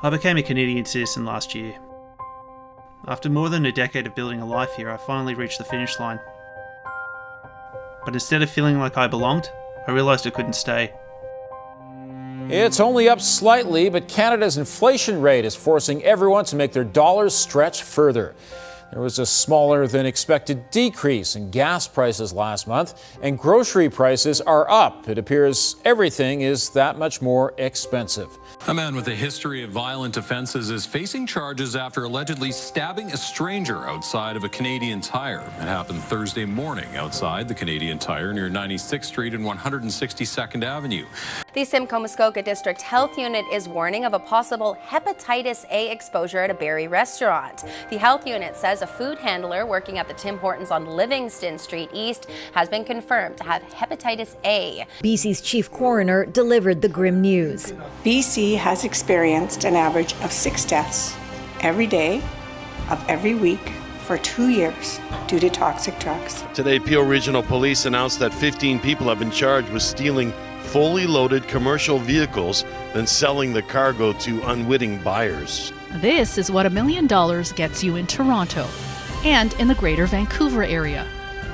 I became a Canadian citizen last year. After more than a decade of building a life here, I finally reached the finish line. But instead of feeling like I belonged, I realised I couldn't stay. It's only up slightly, but Canada's inflation rate is forcing everyone to make their dollars stretch further. There was a smaller than expected decrease in gas prices last month, and grocery prices are up. It appears everything is that much more expensive. A man with a history of violent offenses is facing charges after allegedly stabbing a stranger outside of a Canadian Tire. It happened Thursday morning outside the Canadian Tire near 96th Street and 162nd Avenue. The Simcoe Muskoka District Health Unit is warning of a possible hepatitis A exposure at a Barrie restaurant. The health unit says a food handler working at the Tim Hortons on Livingston Street East has been confirmed to have hepatitis A. BC's chief coroner delivered the grim news. BC has experienced an average of 6 deaths every day of every week for 2 years due to toxic drugs. Today, Peel Regional Police announced that 15 people have been charged with stealing fully loaded commercial vehicles, then selling the cargo to unwitting buyers. This is what $1 million gets you in Toronto and in the greater Vancouver area.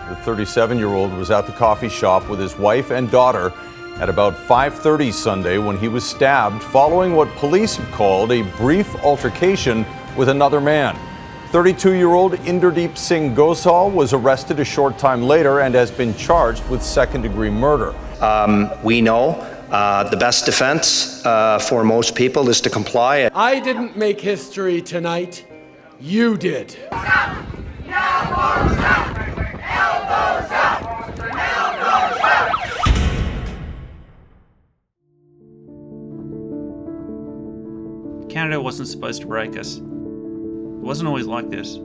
The 37-year-old was at the coffee shop with his wife and daughter at about 5:30 Sunday when he was stabbed following what police have called a brief altercation with another man. 32-year-old Inderdeep Singh Gosal was arrested a short time later and has been charged with second-degree murder. We know the best defense for most people is to comply. I didn't make history tonight. You did. Canada wasn't supposed to break us. It wasn't always like this.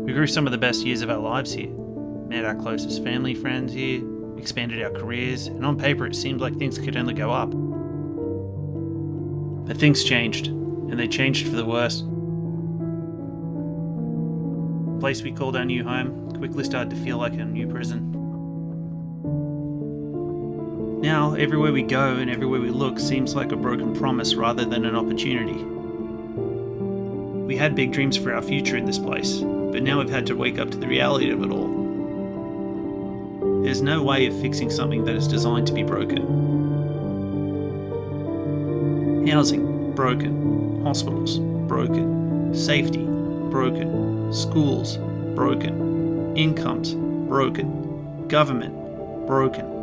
We grew some of the best years of our lives here, met our closest family friends here, expanded our careers, and on paper it seemed like things could only go up. But things changed, and they changed for the worse. The place we called our new home quickly started to feel like a new prison. Now, everywhere we go and everywhere we look seems like a broken promise rather than an opportunity. We had big dreams for our future in this place, but now we've had to wake up to the reality of it all. There's no way of fixing something that is designed to be broken. Housing, broken. Hospitals, broken. Safety, broken. Schools, broken. Incomes, broken. Government, broken.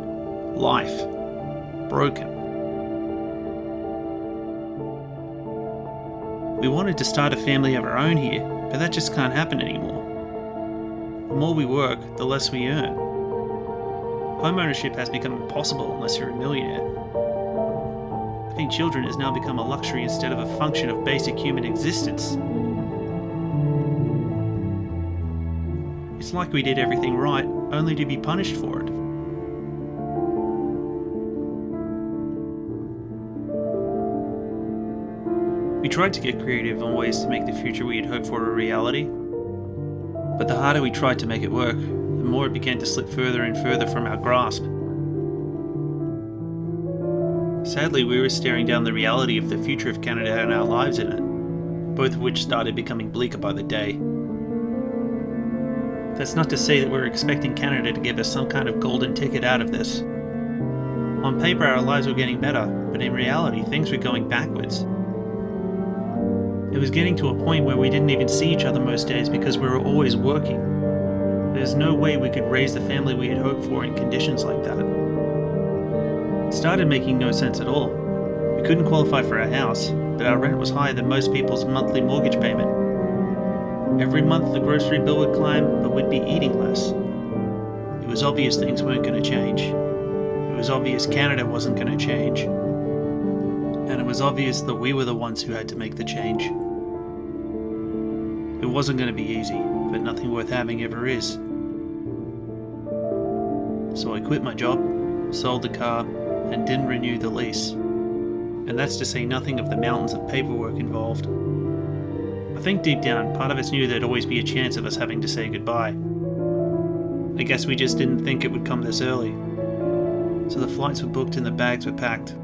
Life, broken. We wanted to start a family of our own here, but that just can't happen anymore. The more we work, the less we earn. Home ownership has become impossible unless you're a millionaire. Having children has now become a luxury instead of a function of basic human existence. It's like we did everything right, only to be punished for it. We tried to get creative on ways to make the future we had hoped for a reality, but the harder we tried to make it work, the more it began to slip further and further from our grasp. Sadly, we were staring down the reality of the future of Canada and our lives in it, both of which started becoming bleaker by the day. That's not to say that we're expecting Canada to give us some kind of golden ticket out of this. On paper, our lives were getting better, but in reality, things were going backwards. It was getting to a point where we didn't even see each other most days because we were always working. There's no way we could raise the family we had hoped for in conditions like that. It started making no sense at all. We couldn't qualify for a house, but our rent was higher than most people's monthly mortgage payment. Every month the grocery bill would climb, but we'd be eating less. It was obvious things weren't going to change. It was obvious Canada wasn't going to change. And it was obvious that we were the ones who had to make the change. It wasn't going to be easy, but nothing worth having ever is. So I quit my job, sold the car, and didn't renew the lease. And that's to say nothing of the mountains of paperwork involved. I think deep down, part of us knew there'd always be a chance of us having to say goodbye. I guess we just didn't think it would come this early. So the flights were booked and the bags were packed.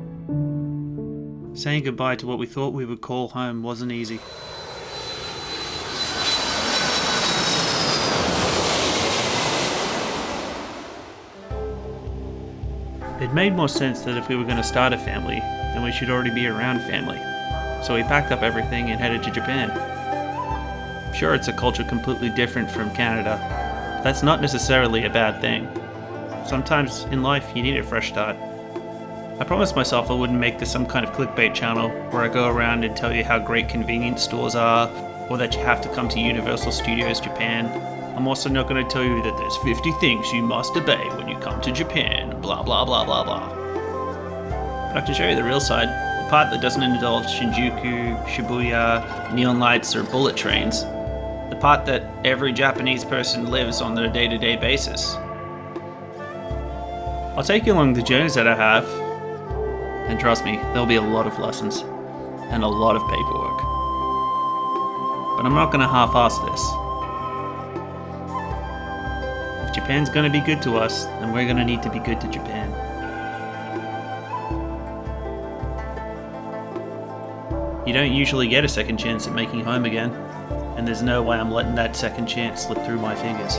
Saying goodbye to what we thought we would call home wasn't easy. It made more sense that if we were going to start a family, then we should already be around family. So we packed up everything and headed to Japan. Sure, it's a culture completely different from Canada, but that's not necessarily a bad thing. Sometimes in life you need a fresh start. I promised myself I wouldn't make this some kind of clickbait channel where I go around and tell you how great convenience stores are, or that you have to come to Universal Studios Japan. I'm also not going to tell you that there's 50 things you must obey when you come to Japan, blah blah blah blah blah. But I can show you the real side, the part that doesn't involve Shinjuku, Shibuya, neon lights or bullet trains. The part that every Japanese person lives on their day-to-day basis. I'll take you along the journeys that I have, and trust me, there'll be a lot of lessons, and a lot of paperwork. But I'm not going to half-ass this. If Japan's going to be good to us, then we're going to need to be good to Japan. You don't usually get a second chance at making home again, and there's no way I'm letting that second chance slip through my fingers.